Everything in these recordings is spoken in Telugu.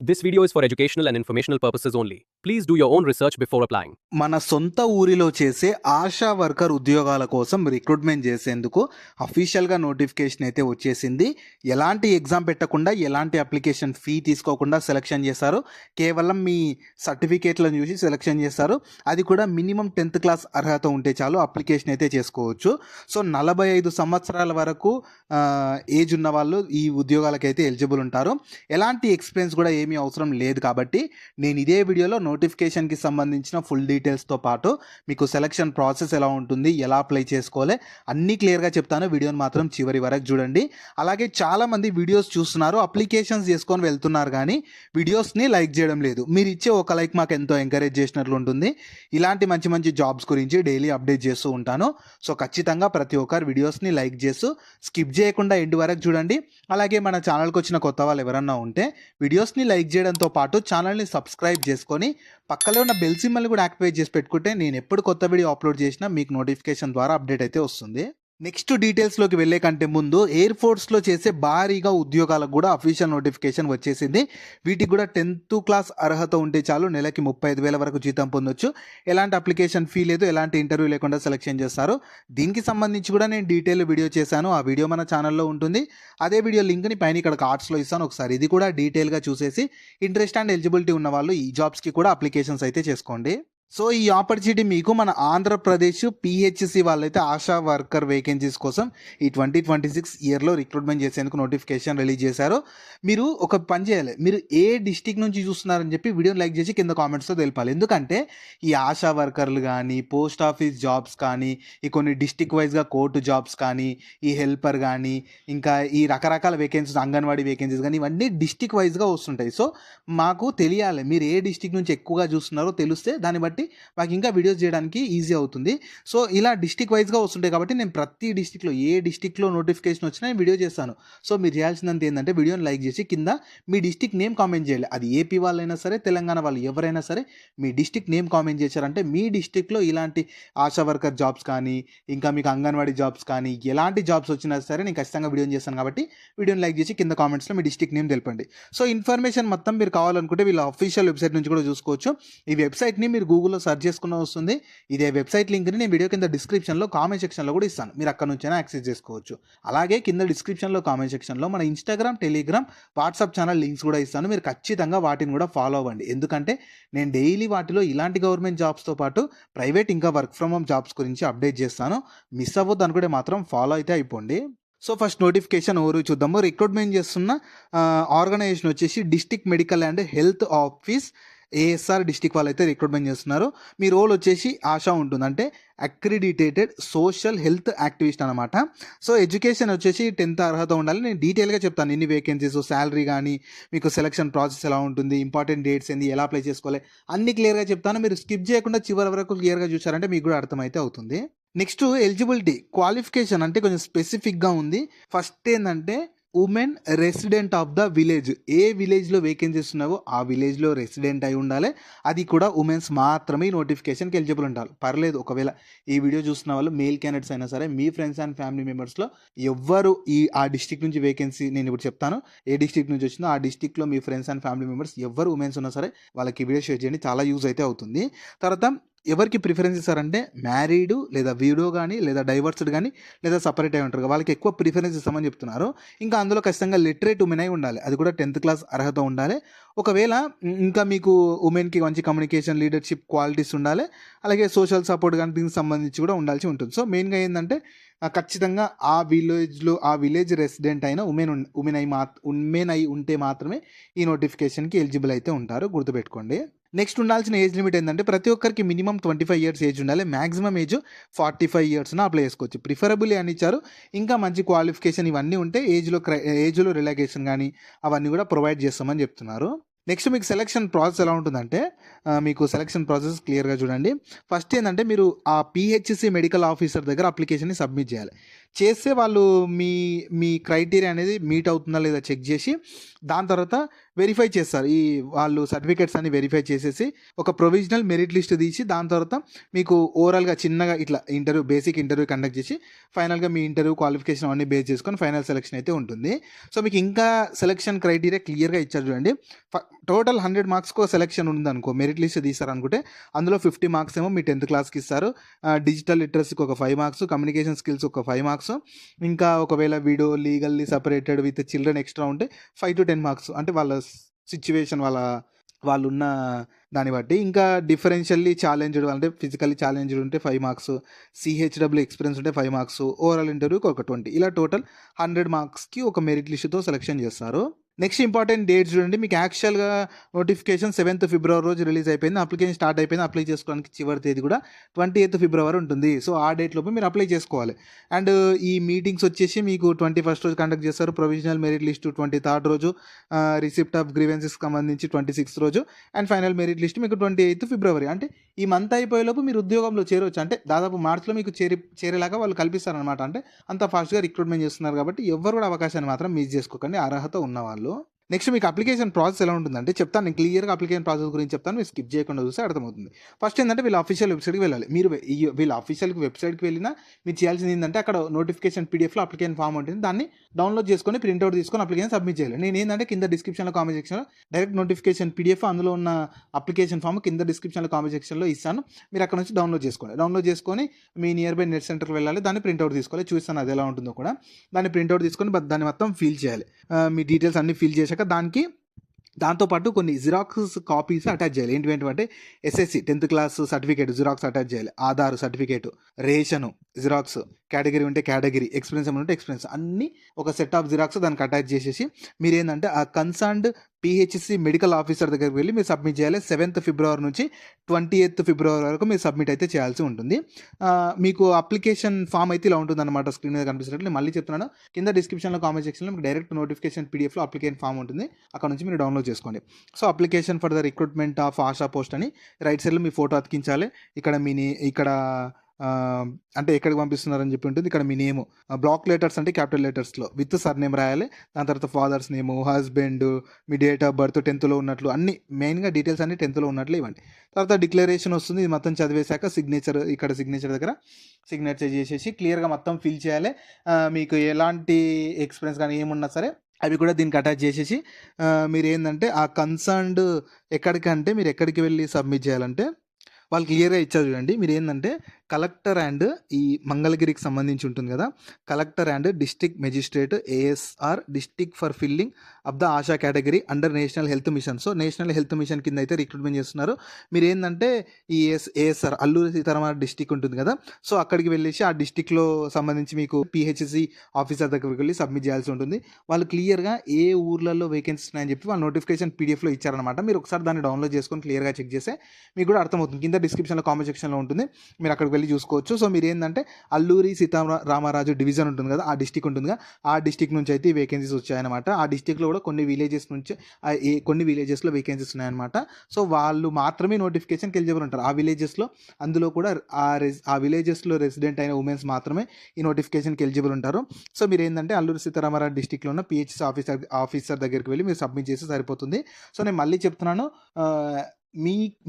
This video is for educational and informational purposes only. Please do your own research before applying. మన సొంత ఊరిలో చేసే ఆశా వర్కర్ ఉద్యోగాల కోసం రిక్రూట్మెంట్ చేసేందుకు అఫీషియల్గా నోటిఫికేషన్ అయితే వచ్చేసింది. ఎలాంటి ఎగ్జామ్ పెట్టకుండా, ఎలాంటి అప్లికేషన్ ఫీ తీసుకోకుండా సెలెక్షన్ చేశారు. కేవలం మీ సర్టిఫికేట్లను చూసి సెలెక్షన్ చేస్తారు. అది కూడా మినిమం 10th క్లాస్ అర్హత ఉంటే చాలు అప్లికేషన్ అయితే చేసుకోవచ్చు. సో 45 సంవత్సరాల వరకు ఏజ్ ఉన్న వాళ్ళు ఈ ఉద్యోగాలకైతే ఎలిజిబుల్ ఉంటారు. ఎలాంటి ఎక్స్పీరియన్స్ కూడా ఏమీ అవసరం లేదు. కాబట్టి నేను ఇదే వీడియోలో నోటిఫికేషన్కి సంబంధించిన ఫుల్ డీటెయిల్స్తో పాటు మీకు సెలక్షన్ ప్రాసెస్ ఎలా ఉంటుంది, ఎలా అప్లై చేసుకోవాలి అన్నీ క్లియర్గా చెప్తాను. వీడియోని మాత్రం చివరి వరకు చూడండి. అలాగే చాలామంది వీడియోస్ చూస్తున్నారు, అప్లికేషన్స్ చేసుకొని వెళ్తున్నారు, కానీ వీడియోస్ని లైక్ చేయడం లేదు. మీరు ఇచ్చే ఒక లైక్ మాకు ఎంతో ఎంకరేజ్ చేసినట్లు ఉంటుంది. ఇలాంటి మంచి మంచి జాబ్స్ గురించి డైలీ అప్డేట్ చేస్తూ ఉంటాను. సో ఖచ్చితంగా ప్రతి ఒక్కరు వీడియోస్ని లైక్ చేస్తూ స్కిప్ చేయకుండా ఎండ్ వరకు చూడండి. అలాగే మన ఛానల్కి వచ్చిన కొత్త వాళ్ళు ఎవరన్నా ఉంటే వీడియోస్ని లైక్ చేయడంతో పాటు ఛానల్ని సబ్స్క్రైబ్ చేసుకొని పక్కలో ఉన్న బెల్ సింబల్ని కూడా యాక్టివేట్ చేసి పెట్టుకుంటే నేను ఎప్పుడు కొత్త వీడియో అప్లోడ్ చేసినా మీకు నోటిఫికేషన్ ద్వారా అప్డేట్ అయితే వస్తుంది. నెక్స్ట్ డీటెయిల్స్లోకి వెళ్ళే కంటే ముందు ఎయిర్ ఫోర్స్లో చేసే భారీగా ఉద్యోగాలకు కూడా అఫీషియల్ నోటిఫికేషన్ వచ్చేసింది. వీటికి కూడా 10th క్లాస్ అర్హత ఉంటే చాలు నెలకి 35,000 వరకు జీతం పొందొచ్చు. ఎలాంటి అప్లికేషన్ ఫీ లేదు, ఎలాంటి ఇంటర్వ్యూ లేకుండా సెలెక్షన్ చేస్తారు. దీనికి సంబంధించి కూడా నేను డీటెయిల్ వీడియో చేశాను. ఆ వీడియో మన ఛానల్లో ఉంటుంది. అదే వీడియో లింక్ని పైన ఇక్కడ కార్డ్స్లో ఇస్తాను. ఒకసారి ఇది కూడా డీటెయిల్గా చూసేసి ఇంట్రెస్ట్ అండ్ ఎలిజిబిలిటీ ఉన్న వాళ్ళు ఈ జాబ్స్కి కూడా అప్లికేషన్స్ అయితే చేసుకోండి. సో ఈ ఆపర్చునిటీ మీకు మన ఆంధ్రప్రదేశ్ పిహెచ్సి వాళ్ళైతే ఆశా వర్కర్ వేకెన్సీస్ కోసం ఈ 2026 ఇయర్లో రిక్రూట్మెంట్ చేసేందుకు నోటిఫికేషన్ రిలీజ్ చేశారు. మీరు ఒక పని చేయాలి, మీరు ఏ డిస్టిక్ నుంచి చూస్తున్నారని చెప్పి వీడియోని లైక్ చేసి కింద కామెంట్స్లో తెలిపాలి. ఎందుకంటే ఈ ఆశా వర్కర్లు కానీ, పోస్ట్ ఆఫీస్ జాబ్స్ కానీ, ఈ కొన్ని డిస్టిక్ వైజ్గా కోర్టు జాబ్స్ కానీ, ఈ హెల్పర్ కానీ, ఇంకా ఈ రకరకాల వేకెన్సీస్, అంగన్వాడీ వేకెన్సీస్ కానీ, ఇవన్నీ డిస్టిక్ వైజ్గా వస్తుంటాయి. సో మాకు తెలియాలి మీరు ఏ డిస్టిక్ నుంచి ఎక్కువగా చూస్తున్నారో తెలిస్తే దాన్ని బట్టి మాకు ఇంకా వీడియోస్ చేయడానికి ఈజీ అవుతుంది. సో ఇలా డిస్టిక్ వైజ్గా వస్తుంటాయి కాబట్టి నేను ప్రతి డిస్టిక్లో ఏ డిస్టిక్లో నోటిఫికేషన్ వచ్చినా నేను వీడియో చేస్తాను. సో మీరు చేయాల్సిందంత ఏంటంటే వీడియోని లైక్ చేసి కింద మీ డిస్టిక్ నేమ్ కామెంట్ చేయాలి. అది ఏపీ వాళ్ళైనా సరే, తెలంగాణ వాళ్ళు ఎవరైనా సరే మీ డిస్టిక్ నేమ్ కామెంట్ చేశారంటే మీ డిస్టిక్లో ఇలాంటి ఆశా వర్కర్ జాబ్స్ కానీ, ఇంకా మీకు అంగన్వాడీ జాబ్స్ కానీ, ఎలాంటి జాబ్స్ వచ్చినా సరే నేను ఖచ్చితంగా వీడియోని చేస్తాను. కాబట్టి వీడియోని లైక్ చేసి కింద కామెంట్స్లో మీ డిస్టిక్ నేమ్ తెలపండి. సో ఇన్ఫర్మేషన్ మొత్తం మీరు కావాలనుకుంటే వీళ్ళ అఫీషియల్ వెబ్సైట్ నుంచి కూడా చూసుకోవచ్చు. ఈ వెబ్సైట్ని మీరు గూగుల్లో సర్చ్ చేసుకున్న వస్తుంది. ఇదే వెబ్సైట్ లింక్ని నేను వీడియో కింద డిస్క్రిప్షన్లో కామెంట్ సెక్షన్లో కూడా ఇస్తాను. మీరు అక్కడ నుంచైనా యాక్సెస్ చేసుకోవచ్చు. అలాగే కింద డిస్క్రిప్షన్లో కామెంట్ సెక్షన్లో మన Instagram, Telegram, WhatsApp channel links కూడా ఇస్తాను. మీరు ఖచ్చితంగా వాటిని కూడా ఫాలో అవ్వండి. ఎందుకంటే నేను డైలీ వాటిలో ఇలాంటి గవర్నమెంట్ జాబ్స్తో పాటు ప్రైవేట్ ఇంకా వర్క్ ఫ్రమ్ హోమ్ జాబ్స్ గురించి అప్డేట్ చేస్తాను. మిస్ అవ్వద్దు అనుకుంటే మాత్రం ఫాలో అయితే అయిపోండి. సో ఫస్ట్ నోటిఫికేషన్ ఎవరు చూద్దాము. రిక్రూట్మెంట్ చేస్తున్న ఆర్గనైజేషన్ వచ్చేసి district medical and health office ASR district వాళ్ళు అయితే రిక్రూట్మెంట్ చేస్తున్నారు. మీ రోల్ వచ్చేసి ఆశా ఉంటుంది, అంటే అక్రిడిటేటెడ్ సోషల్ హెల్త్ యాక్టివిస్ట్ అనమాట. సో ఎడ్యుకేషన్ వచ్చేసి 10th అర్హత ఉండాలి. నేను డీటెయిల్గా చెప్తాను ఎన్ని వేకెన్సీస్, శాలరీ కానీ, మీకు సెలక్షన్ ప్రాసెస్ ఎలా ఉంటుంది, ఇంపార్టెంట్ డేట్స్ ఏంది, ఎలా అప్లై చేసుకోవాలి అన్ని క్లియర్గా చెప్తాను. మీరు స్కిప్ చేయకుండా చివరి వరకు క్లియర్గా చూసారంటే మీకు కూడా అర్థమైతే అవుతుంది. నెక్స్ట్ ఎలిజిబిలిటీ క్వాలిఫికేషన్ అంటే కొంచెం స్పెసిఫిక్గా ఉంది. ఫస్ట్ ఏంటంటే women resident of the village. ఏ విలేజ్లో వేకెన్సీస్ ఉన్నావో ఆ విలేజ్లో రెసిడెంట్ అయి ఉండాలి. అది కూడా ఉమెన్స్ మాత్రమే ఈ నోటిఫికేషన్కి ఎలిజిబుల్ ఉండాలి. పర్లేదు ఒకవేళ ఈ వీడియో చూస్తున్న వాళ్ళు మేల్ క్యాండిడేట్స్ అయినా సరే, మీ ఫ్రెండ్స్ అండ్ ఫ్యామిలీ మెంబర్స్లో ఎవ్వరు ఆ డిస్టిక్ నుంచి వేకెన్సీ నేను ఇప్పుడు చెప్తాను ఏ డిస్టిక్ నుంచి వచ్చిందో ఆ డిస్టిక్లో మీ ఫ్రెండ్స్ అండ్ ఫ్యామిలీ మెంబర్స్ ఎవరు ఉమెన్స్ ఉన్నా సరే వాళ్ళకి వీడియో షేర్ చేయండి, చాలా యూజ్ అయితే అవుతుంది. తర్వాత ఎవరికి ప్రిఫరెన్స్ ఇస్తారంటే మ్యారీడ్ లేదా విడో కానీ, లేదా డైవర్స్డ్ కానీ, లేదా సపరేట్ అయి ఉంటారు వాళ్ళకి ఎక్కువ ప్రిఫరెన్స్ ఇస్తామని చెప్తున్నారు. ఇంకా అందులో ఖచ్చితంగా లిటరేట్ ఉమెన్ అయి ఉండాలి. అది కూడా 10th క్లాస్ అర్హత ఉండాలి. ఒకవేళ ఇంకా మీకు ఉమెన్కి మంచి కమ్యూనికేషన్, లీడర్షిప్ క్వాలిటీస్ ఉండాలి. అలాగే సోషల్ సపోర్ట్ కానీ దీనికి సంబంధించి కూడా ఉండాల్సి ఉంటుంది. సో మెయిన్గా ఏంటంటే ఖచ్చితంగా ఆ విలేజ్ రెసిడెంట్ అయిన ఉమెన్ అయి ఉంటే మాత్రమే ఈ నోటిఫికేషన్కి ఎలిజిబుల్ అయితే ఉంటారు, గుర్తుపెట్టుకోండి. నెక్స్ట్ ఉండాల్సిన ఏజ్ లిమిట్ ఏంటంటే ప్రతి ఒక్కరికి మినిమం 25 years ఏజ్ ఉండాలి. మ్యాక్సిమం ఏజ్ 45 years అప్లై చేసుకోవచ్చు. ప్రిఫరబుల్ అని ఇచ్చారు. ఇంకా మంచి క్వాలిఫికేషన్ ఇవన్నీ ఉంటే ఏజ్లో రిలాక్సేషన్ కానీ అవన్నీ కూడా ప్రొవైడ్ చేస్తామని చెప్తున్నారు. నెక్స్ట్ మీకు సెలక్షన్ ప్రాసెస్ ఎలా ఉంటుందంటే మీకు సెలక్షన్ ప్రాసెస్ క్లియర్గా చూడండి. ఫస్ట్ ఏంటంటే మీరు ఆ పిహెచ్సి మెడికల్ ఆఫీసర్ దగ్గర అప్లికేషన్ని సబ్మిట్ చేయాలి. చేస్తే వాళ్ళు మీ మీ క్రైటీరియా అనేది మీట్ అవుతుందా లేదా చెక్ చేసి దాని తర్వాత వెరిఫై చేస్తారు. ఈ వాళ్ళు సర్టిఫికేట్స్ అన్ని వెరిఫై చేసేసి ఒక ప్రొవిజనల్ మెరిట్ లిస్ట్ తీసి దాని తర్వాత మీకు ఓవరాల్‌గా చిన్నగా ఇట్లా బేసిక్ ఇంటర్వ్యూ కండక్ట్ చేసి ఫైనల్‌గా మీ ఇంటర్వ్యూ క్వాలిఫికేషన్ అవన్నీ బేస్ చేసుకొని ఫైనల్ సెలక్షన్ అయితే ఉంటుంది. సో, మీకు ఇంకా సెలక్షన్ క్రైటీరియా క్లియర్‌గా ఇచ్చారు చూడండి. టోటల్ 100 మార్క్స్‌కో సెలక్షన్ ఉందనుకో మెరిట్ లిస్ట్ తీశారనుకుంటే అందులో 50 మార్క్స్ ఏమో మీ 10th క్లాస్‌కి ఇస్తారు. డిజిటల్ లిటరసీకి ఒక 5 మార్క్స్, కమ్యూనికేషన్ స్కిల్స్ ఒక 5 మార్క్స్, ఇంకా ఒకవేళ video legally separated with children extra ఉంటే 5-10 మార్క్స్ అంటే వాళ్ళ సిట్యుయేషన్ వాళ్ళున్న దాన్ని బట్టి. ఇంకా డిఫరెన్షియల్లీ ఛాలెంజ్డ్ అంటే ఫిజికల్లీ ఛాలెంజ్డ్ ఉంటే 5 మార్క్స్, సీహెచ్‌డబ్ల్యూ ఎక్స్‌పీరియన్స్ ఉంటే 5 మార్క్స్, ఓవరాల్ ఇంటర్వ్యూకి ఒక 20 ఇలా టోటల్ 100 మార్క్స్‌కి ఒక మెరిట్ లిస్ట్‌తో సెలక్షన్ చేస్తారు. నెక్స్ట్ ఇంపార్టెంట్ డేట్స్ చూడండి. మీకు యాక్చువల్‌గా నోటిఫికేషన్ 7th ఫిబ్రవరి రోజు రిలీజ్ అయిపోయింది. అప్లికేషన్ స్టార్ట్ అయిపోయింది. అప్లై చేసుకోవడానికి చివరి తేదీ కూడా 28th ఫిబ్రవరి ఉంటుంది. సో, ఆ డేట్ లోపు మీరు అప్లై చేసుకోవాలి. అండ్ ఈ మీటింగ్స్ వచ్చేసి మీకు 21st రోజు కండక్ట్ చేస్తారు. ప్రొవిజనల్ మెరిట్ లిస్ట్ 23rd రోజు, రిసిప్ట్ ఆఫ్ గ్రీవెన్సెస్‌కి సంబంధించి 26th రోజు అండ్ ఫైనల్ మెరిట్ లిస్ట్ మీకు 28th ఫిబ్రవరి. అంటే ఈ మంత్ అయిపోయేలోపు మీరు ఉద్యోగంలో చేరొచ్చు. అంటే దాదాపు మార్చ్‌లో మీకు చేరేలాగా వాళ్ళు కల్పిస్తారనమాట. అంటే అంత ఫాస్ట్‌గా రిక్రూట్మెంట్ చేస్తున్నారు కాబట్టి ఎవ్వరు కూడా అవకాశాన్ని మాత్రం మిస్ చేసుకోకండి అర్హత ఉన్నవాళ్ళు. నెక్స్ట్ మీకు అప్లికేషన్ ప్రాసెస్ ఎలా ఉంటుందంటే చెప్తాను. నేను క్లియర్‌గా అప్లికేషన్ ప్రాసెస్ గురించి చెప్తాను. మీరు స్కిప్ చేయకుండా చూస్తే అర్థమవుతుంది. ఫస్ట్ ఏంటంటే వీళ్ళ అఫీషియల్ వెబ్సైట్‌కి వెళ్ళాలి. మీరు వీళ్ళ అఫీషియల్ వెబ్సైట్‌కి వెళ్ళినా మీరు చేయాల్సింది ఏంటంటే అక్కడ నోటిఫికేషన్ పీడిఎఫ్‌లో అప్లికేషన్ ఫామ్ ఉంటుంది. దాన్ని డౌన్లోడ్ చేసుకొని ప్రింట్‌ఔట్ తీసుకొని అప్లికేషన్ సబ్మిట్ చేయాలి. నేను ఏంటంటే కింద డిస్క్రిప్షన్‌లో కామెంట్ సెక్షన్‌లో డైరెక్ట్ నోటిఫికేషన్ పీడిఎఫ్ అందులో ఉన్న అప్లికేషన్ ఫామ్ కింద డిస్క్రిప్షన్‌లో కామెంట్ సెక్షన్‌లో ఇస్తాను. మీరు అక్కడ నుంచి డౌన్లోడ్ చేసుకోండి. డౌన్లోడ్ చేసుకొని మీ నియర్ బై నెట్ సెంటర్‌కి వెళ్ళాలి. దాన్ని ప్రింట్‌ఔట్ తీసుకోవాలి. చూస్తాను అది ఎలా ఉంటుందో కూడా. దాన్ని ప్రింట్‌ఔట్ తీసుకొని దాన్ని మొత్తం ఫిల్ చేయాలి. మీ డీటెయిల్స్ అన్నీ ఫిల్ చేశాక దాంతోపాటు కొన్ని జిరాక్స్ కాపీస్ అటాచ్ చేయాలి. ఏంటివంటే SSC 10th class certificate xerox attach చేయాలి. Aadhaar certificate, ration xerox, category ఉంటే కేటగిరీ, ఎక్స్పీరియన్స్ ఉంటే ఎక్స్పీరియన్స్ అన్నీ ఒక సెట్ ఆఫ్ జిరాక్స్ దానికి అటాచ్ చేసేసి మీరు ఏంటంటే ఆ కన్సర్న్డ్ పిహెచ్సి మెడికల్ ఆఫీసర్ దగ్గరికి వెళ్ళి మీరు సబ్మిట్ చేయాలి. 7th ఫిబ్రవరి నుంచి 28th ఫిబ్రవరి వరకు మీరు సబ్మిట్ అయితే చేయాల్సి ఉంటుంది. మీకు అప్లికేషన్ ఫామ్ అయితే ఇలా ఉంటుందన్నమాట. స్క్రీన్ మీద కనిపిస్తున్నట్లు నేను మళ్ళీ చెప్తున్నాను. కింద డిస్క్రిప్షన్లో కామెంట్ సెక్షన్లో మీకు డైరెక్ట్ నోటిఫికేషన్ పీడిఎఫ్లో అప్లికేషన్ ఫామ్ ఉంటుంది. అక్కడ నుంచి మీరు డౌన్లోడ్ చేసుకోండి. So, application for the recruitment of ASHA post అని రైట్ సైడ్లో మీ ఫోటో అతికించాలి. ఇక్కడ ఇక్కడ అంటే ఎక్కడికి పంపిస్తున్నారని చెప్పి ఉంటుంది. ఇక్కడ మీ నేము బ్లాక్ లెటర్స్ అంటే క్యాపిటల్ లెటర్స్లో విత్ సర్నేమ్ రాయాలి. దాని తర్వాత fathers name, husband, me date of birth 10th ఉన్నట్లు అన్ని మెయిన్గా డీటెయిల్స్ అన్ని 10th ఉన్నట్లు ఇవ్వండి. తర్వాత డిక్లరేషన్ వస్తుంది. ఇది మొత్తం చదివేశాక సిగ్నేచర్ ఇక్కడ సిగ్నేచర్ దగ్గర సిగ్నేచర్ చేసేసి క్లియర్గా మొత్తం ఫిల్ చేయాలి. మీకు ఎలాంటి ఎక్స్పీరియన్స్ కానీ ఏమున్నా సరే అవి కూడా దీనికి అటాచ్ చేసేసి మీరు ఏంటంటే ఆ కన్సర్న్డ్ ఎక్కడికంటే మీరు ఎక్కడికి వెళ్ళి సబ్మిట్ చేయాలంటే వాళ్ళు క్లియర్‌గా ఇచ్చారు చూడండి. మీరు ఏంటంటే కలెక్టర్ అండ్ ఈ మంగళగిరికి సంబంధించి ఉంటుంది కదా, collector and district magistrate ASR district for filling of the ASHA category under national health machine. So, national health machine కింద అయితే రిక్రూట్మెంట్ చేస్తున్నారు. మీరు ఏంటంటే ఈ ఏఎస్ఆర్ అల్లూరి సీతారామరాజు డిస్ట్రిక్ట్ ఉంటుంది కదా, సో అక్కడికి వెళ్ళేసి ఆ డిస్ట్రిక్ట్లో సంబంధించి మీకు పిహెచ్సి ఆఫీసర్ దగ్గరికి వెళ్ళి సబ్మిట్ చేయాల్సి ఉంటుంది. వాళ్ళు క్లియర్‌గా ఏ ఊర్లలో వేకెన్సీస్ ఉన్నాయని చెప్పి వాళ్ళు నోటిఫికేషన్ పీడిఎఫ్లో ఇచ్చారనమాట. మీరు ఒకసారి దాన్ని డౌన్లోడ్ చేసుకొని క్లియర్‌గా చెక్ చేస్తే మీకు కూడా అర్థమవుతుంది. కింద డిస్క్రిప్షన్లో కామెంట్ సెక్షన్లో ఉంటుంది. మీరు అక్కడికి వెళ్ళి చూసుకోవచ్చు. సో, మీరు ఏంటంటే అల్లూరి సీతారామరాజు డివిజన్ ఉంటుంది కదా, ఆ డిస్ట్రిక్ట్ ఉంటుందిగా, ఆ డిస్ట్రిక్ట్ నుంచి అయితే వేకెన్సీస్ వచ్చాయన్నమాట. ఆ డిస్ట్రిక్ట్లో కూడా కొన్ని విలేజెస్ నుంచి కొన్ని విలేజెస్లో వేకెన్సీస్ ఉన్నాయన్నమాట. సో, వాళ్ళు మాత్రమే నోటిఫికేషన్కి ఎలిజిబుల్ ఉంటారు. ఆ విలేజెస్లో అందులో కూడా ఆ విలేజెస్లో రెసిడెంట్ అయిన ఉమెన్స్ మాత్రమే ఈ నోటిఫికేషన్కి ఎలిజిబుల్ ఉంటారు. సో, మీరు ఏంటంటే అల్లూరి సీతారామరాజు డిస్ట్రిక్ట్లో ఉన్న పిహెచ్సి ఆఫీసర్ దగ్గరికి వెళ్ళి మీరు సబ్మిట్ చేస్తే సరిపోతుంది. సో, నేను మళ్ళీ చెప్తున్నాను.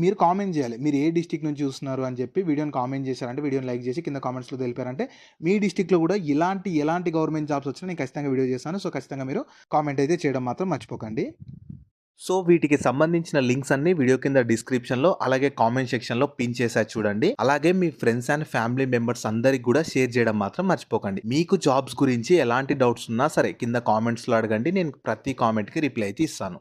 మీరు కామెంట్ చేయాలి. మీరు ఏ డిస్ట్రిక్ట్ నుంచి చూస్తున్నారు అని చెప్పి వీడియోని కామెంట్ చేశారంటే వీడియోని లైక్ చేసి కింద కామెంట్స్‌లో తెలిపారంటే మీ డిస్ట్రిక్ట్‌లో కూడా ఎలాంటి గవర్నమెంట్ జాబ్స్ వచ్చినా నేను ఖచ్చితంగా వీడియో చేస్తాను. సో, ఖచ్చితంగా మీరు కామెంట్ అయితే చేయడం మాత్రం మర్చిపోకండి. సో, వీటికి సంబంధించిన లింక్స్ అన్నీ వీడియో కింద డిస్క్రిప్షన్‌లో అలాగే కామెంట్ సెక్షన్‌లో పిన్ చేశా చూడండి. అలాగే మీ ఫ్రెండ్స్ అండ్ ఫ్యామిలీ మెంబర్స్ అందరికి కూడా షేర్ చేయడం మాత్రం మర్చిపోకండి. మీకు జాబ్స్ గురించి ఎలాంటి డౌట్స్ ఉన్నా సరే కింద కామెంట్స్‌లో అడగండి. నేను ప్రతి కామెంట్‌కి రిప్లై అయితే ఇస్తాను.